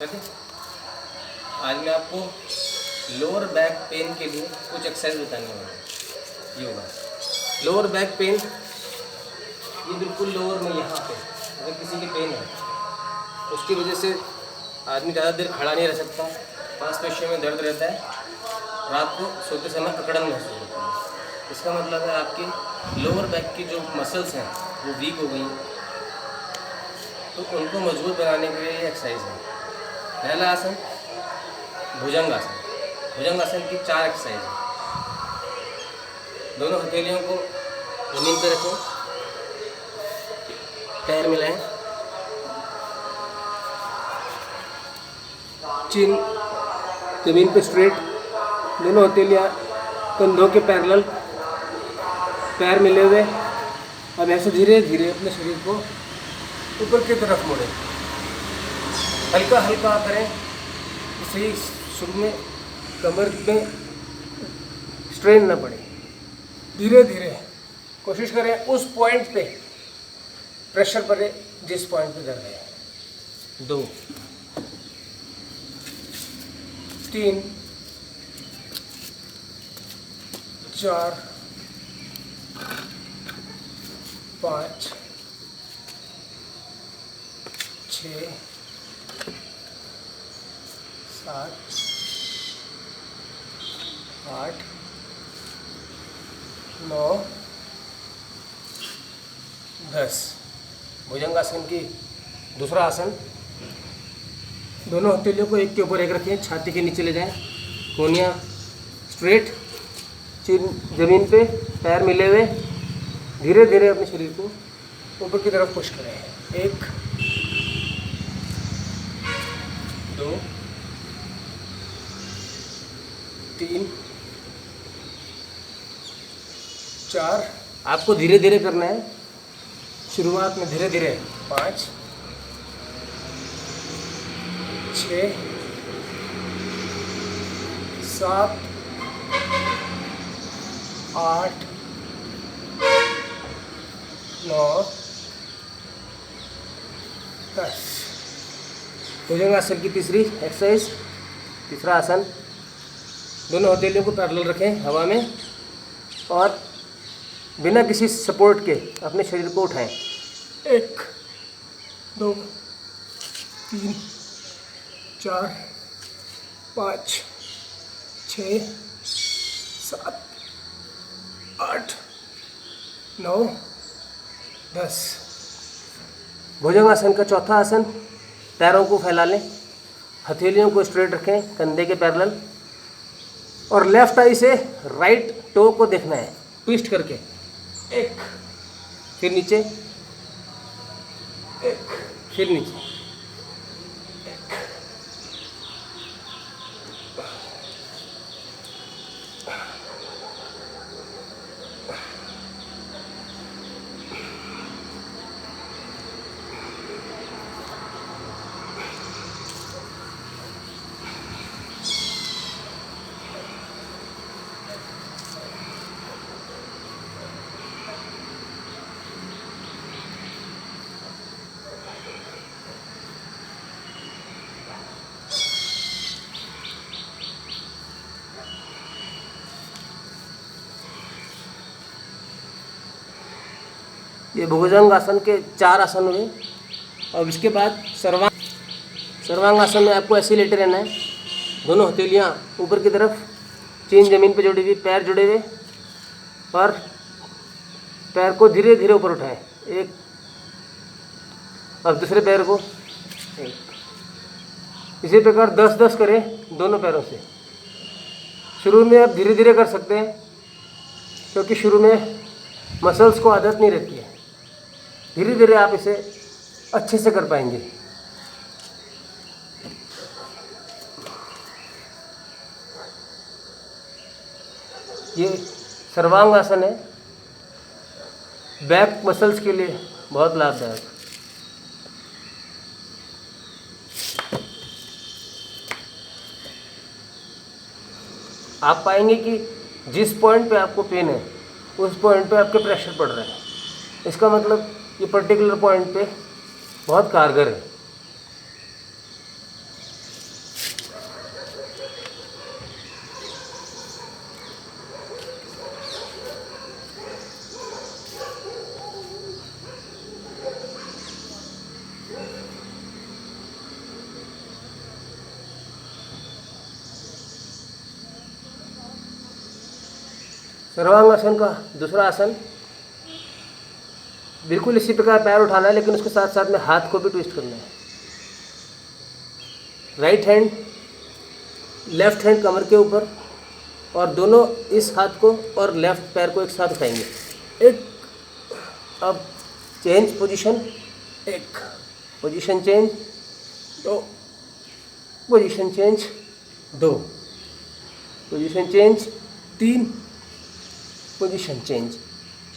वैसे आज मैं आपको लोअर बैक पेन के लिए कुछ एक्सरसाइज बताने वाला हूँ। ये होगा लोअर बैक पेन, ये बिल्कुल लोअर में यहाँ पे अगर किसी की पेन है उसकी वजह से आदमी ज़्यादा देर खड़ा नहीं रह सकता, मांसपेशियों में दर्द रहता है, रात को सोते समय अकड़न महसूस होता है। इसका मतलब है आपकी लोअर बैक की जो मसल्स हैं वो वीक हो गई, तो उनको मजबूत बनाने के लिए ये एक्सरसाइज है। पहला आसन भुजंग आसन। भुजंग आसन की 4 एक्सरसाइज है। दोनों हथेलियों को जमीन पर रखें, पैर मिलाएं, चिन जमीन पे स्ट्रेट, दोनों हथेलियाँ कंधों के पैरेलल, पैर मिले हुए। अब ऐसे धीरे धीरे अपने शरीर को ऊपर की तरफ मोड़ें, हल्का हल्का करें, इससे शुरू में कमर में स्ट्रेन ना पड़े। धीरे धीरे कोशिश करें उस पॉइंट पे प्रेशर पड़े जिस पॉइंट पे दर्द है। 2 3 4 5 6 7 8 9 10। भुजंगासन की दूसरा आसन, दोनों हथेलियों को एक के ऊपर एक रखें, छाती के नीचे ले जाएं, कोहनियाँ स्ट्रेट, चिन जमीन पे, पैर मिले हुए। धीरे धीरे अपने शरीर को ऊपर की तरफ पुश करें। 1 2 3 4। आपको धीरे धीरे करना है, शुरुआत में धीरे धीरे। 5 6 7 8 9 10। भुजंगासन की तीसरी एक्सरसाइज, तीसरा आसन, दोनों हथेलियों को पैरेलल रखें हवा में और बिना किसी सपोर्ट के अपने शरीर को उठाएं। 1 2 3 4 5 6 7 8 9 10। भुजंगासन का चौथा आसन, पैरों को फैला लें, हथेलियों को स्ट्रेट रखें कंधे के पैरेलल और लेफ्ट आई से राइट टो को देखना है ट्विस्ट करके। 1 फिर नीचे, 1 फिर नीचे। ये भुजंग आसन के 4 आसन हुए। और इसके बाद सर्वांग आसन में आपको ऐसे लेटे रहना है, दोनों हथेलियाँ ऊपर की तरफ, चीन जमीन पे जुड़ी हुई, पैर जुड़े हुए और पैर को धीरे धीरे ऊपर उठाएं। 1 और दूसरे पैर को 1। इसी प्रकार 10-10 करें दोनों पैरों से। शुरू में आप धीरे धीरे कर सकते हैं क्योंकि शुरू में मसल्स को आदत नहीं रहती है। धीरे धीरे आप इसे अच्छे से कर पाएंगे। ये सर्वांग आसन है, बैक मसल्स के लिए बहुत लाभदायक। आप पाएंगे कि जिस पॉइंट पे आपको पेन है उस पॉइंट पे आपके प्रेशर पड़ रहा है, इसका मतलब ये पर्टिकुलर पॉइंट पे बहुत कारगर है। सर्वांगासन का दूसरा आसन, बिल्कुल इसी प्रकार पैर उठाना है, लेकिन उसके साथ साथ में हाथ को भी ट्विस्ट करना है। राइट हैंड, लेफ्ट हैंड कमर के ऊपर, और दोनों इस हाथ को और लेफ्ट पैर को एक साथ उठाएंगे। एक, अब चेंज पोजीशन, एक पोजीशन चेंज, दो पोजीशन चेंज, दो पोजीशन चेंज, तीन पोजीशन चेंज,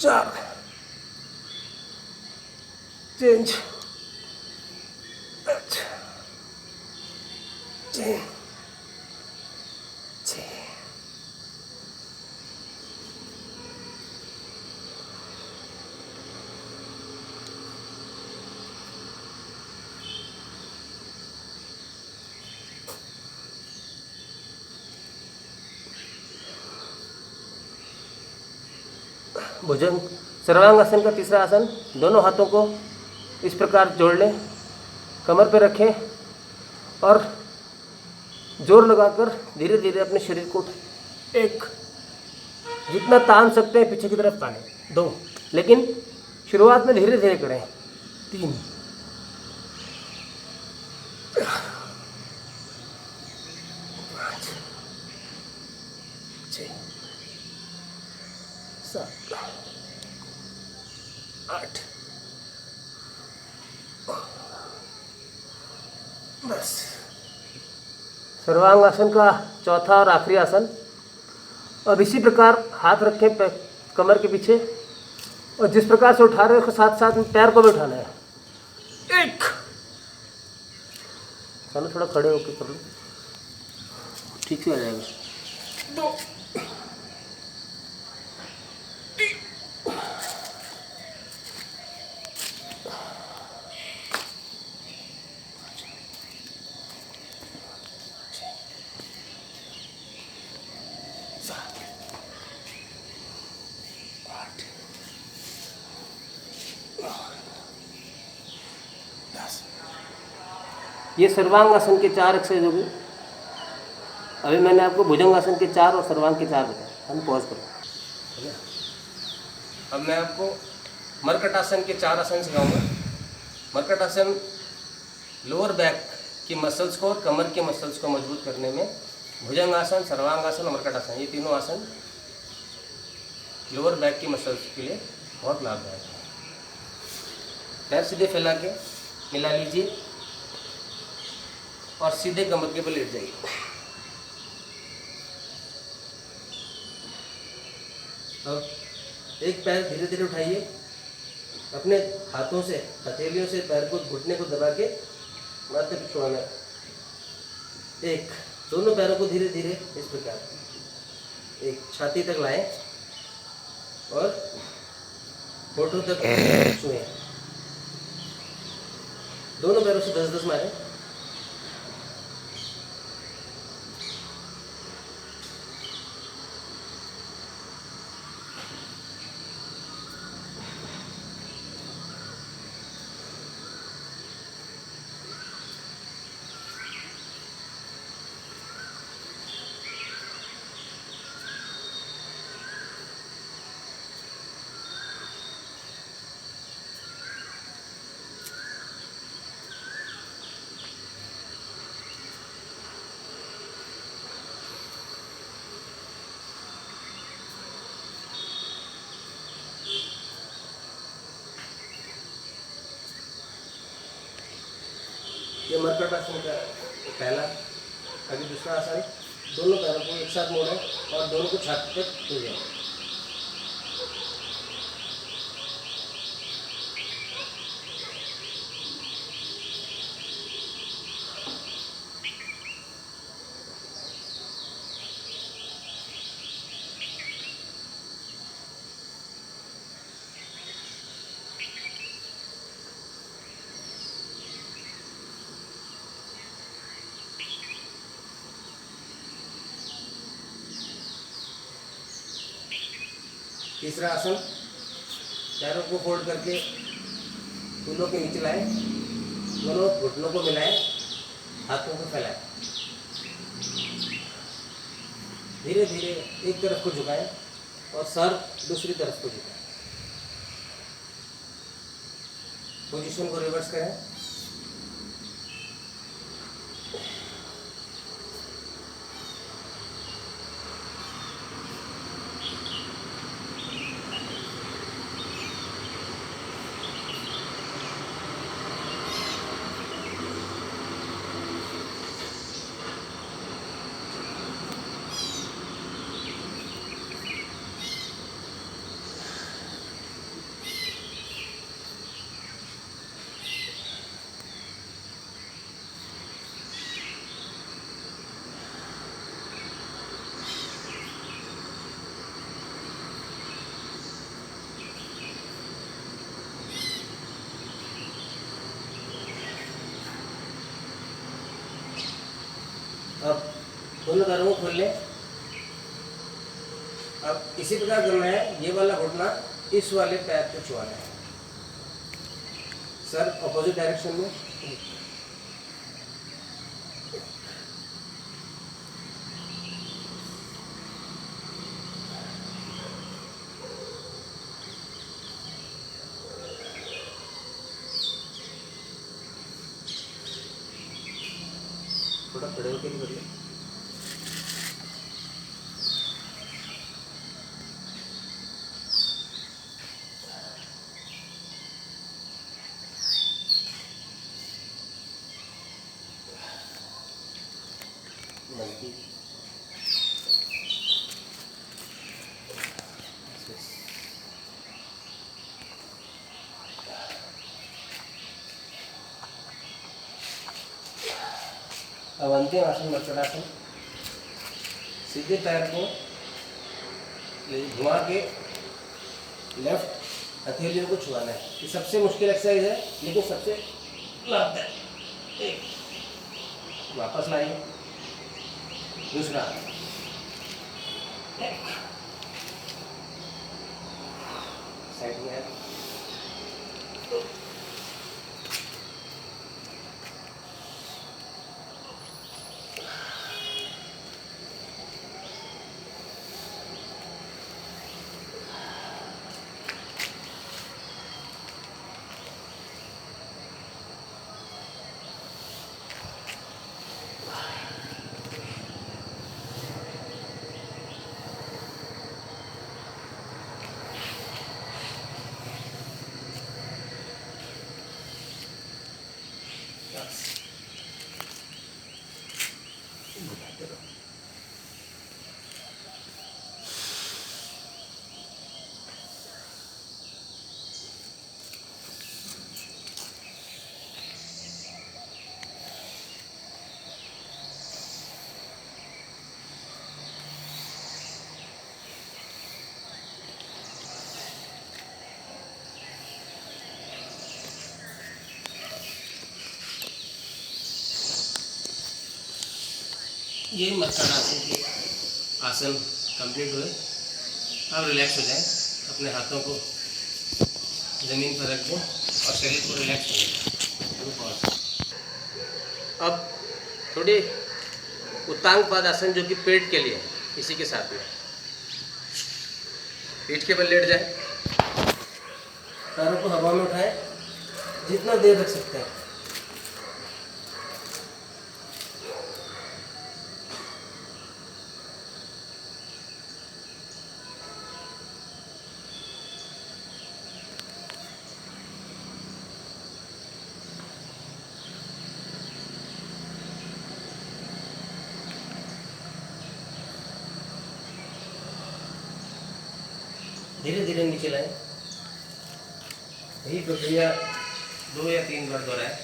चार चेंज, पाँच, छः, भुजंग सर्वांगासन का तीसरा आसन, दोनों हाथों को इस प्रकार जोड़ लें, कमर पर रखें और जोर लगाकर धीरे धीरे अपने शरीर को उठाएं। एक, जितना तान सकते हैं पीछे की तरफ तानें। दो, लेकिन शुरुआत में धीरे धीरे करें। तीन, पाँच, छः, सात, आठ, बस। सर्वांगासन का चौथा और आखिरी आसन। अब इसी प्रकार हाथ रखें कमर के पीछे, और जिस प्रकार से उठा रहे हैं उसके साथ साथ में पैर को भी उठाना है। एक, चलो थोड़ा खड़े होकर कर लो, ठीक से आ जाएगा। दो, ये सर्वांगासन के 4 एक्सरसाइज हो गई। अभी मैंने आपको भुजंगासन के 4 और सर्वांग के 4 बताए। हम पॉज करें। अब मैं आपको मरकटासन के 4 आसन सिखाऊंगा। मरकटासन लोअर बैक की मसल्स को और कमर के मसल्स को मजबूत करने में, भुजंगासन, सर्वांगासन और मरकटासन, ये तीनों आसन लोअर बैक की मसल्स के लिए बहुत लाभदायक है। पैर सीधे फैला के मिला लीजिए और सीधे कमर के बल लेट जाइए। अब एक पैर धीरे धीरे उठाइए, अपने हाथों से, हथेलियों से पैर को, घुटने को दबा के माथे पे छुआना। एक, दोनों पैरों को धीरे धीरे इस प्रकार एक छाती तक लाएं और होठों तक छुएं। दोनों पैरों से 10-10 मारें। ये मरकटासन का पहला। अभी दूसरा आसन, दोनों पैरों को एक साथ मोड़ें और दोनों को छाती तक ले जाएं। तीसरा आसन, पैरों को फोल्ड करके कूल्हों के नीचे लाएं, दोनों घुटनों को मिलाएं, हाथों को फैलाएं, धीरे धीरे एक तरफ को झुकाएं और सर दूसरी तरफ को झुकाएं। पोजीशन को रिवर्स करें। अब दोनों पैरों को खोल लें। अब इसी प्रकार करना है, ये वाला घुटना इस वाले पैर को छुआना है सर, अपोजिट डायरेक्शन में। थोड़ा खड़े होकर भी करिए। अब अंतिम आसन मत्स्यासन। सीधे पैर को घुमा के लेफ्ट हथेलियों को छुआना है। ये सबसे मुश्किल एक्सरसाइज है लेकिन सबसे लाभदायक। एक, वापस लाइए। दूसरा, साइड में है। ये मत्स्यासन के आसन कंप्लीट हुए। अब रिलैक्स हो जाएं, अपने हाथों को ज़मीन पर रख दें और शरीर को रिलैक्स करें। अब थोड़ी उत्तांग पादासन जो कि पेट के लिए है, इसी के साथ में पीठ के बल लेट जाए, पैरों को हवा में उठाएं, जितना देर रख सकते हैं। धीरे धीरे नीचे लाएं। यही प्रक्रिया 2 या 3 बार दोहराएं।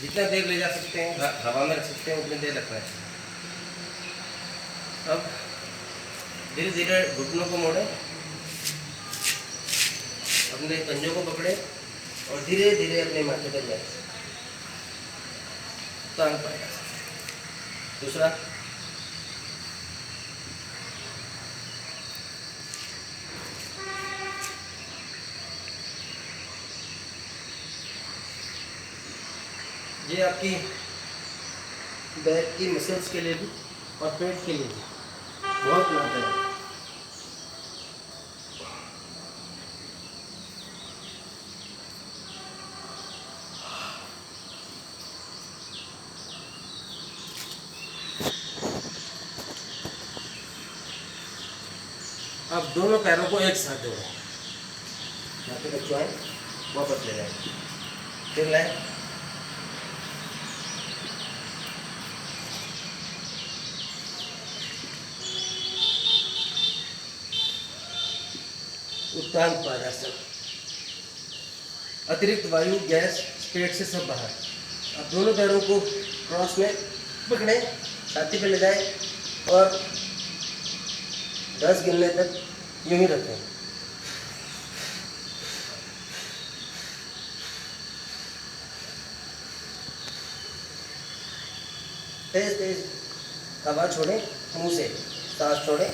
जितना देर ले जा सकते हैं हवा में रख सकते हैं, उतनी देर रखना है। अब धीरे धीरे घुटनों को मोड़ें, अपने पंजों को पकड़ें और धीरे धीरे अपने माथे पर जाएं। तांग पाएगा। दूसरा, ये आपकी बैक की मसल्स के लिए भी और पेट के लिए भी बहुत लाभदायक है। अब दोनों पैरों को एक साथ जोड़ो, यहाँ पे बच्चों आए वापस ले जाए, फिर लाए, उत्तांग पादासन, अतिरिक्त वायु गैस पेट से सब बाहर। अब दोनों पैरों को क्रॉस में पकड़े, छाती पे ले जाए और 10 गिनने तक यूं ही रखें। तेज तेज हवा छोड़ें, मुंह से सांस छोड़ें,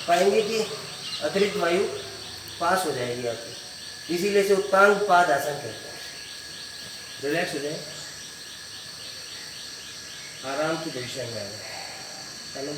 पाएंगे कि अतिरिक्त वायु पास हो जाएगी आपकी, इसीलिए इसे उत्तांग पाद आसन कहते हैं। रिलैक्स हो जाए, आराम की पोजीशन में आ जाए।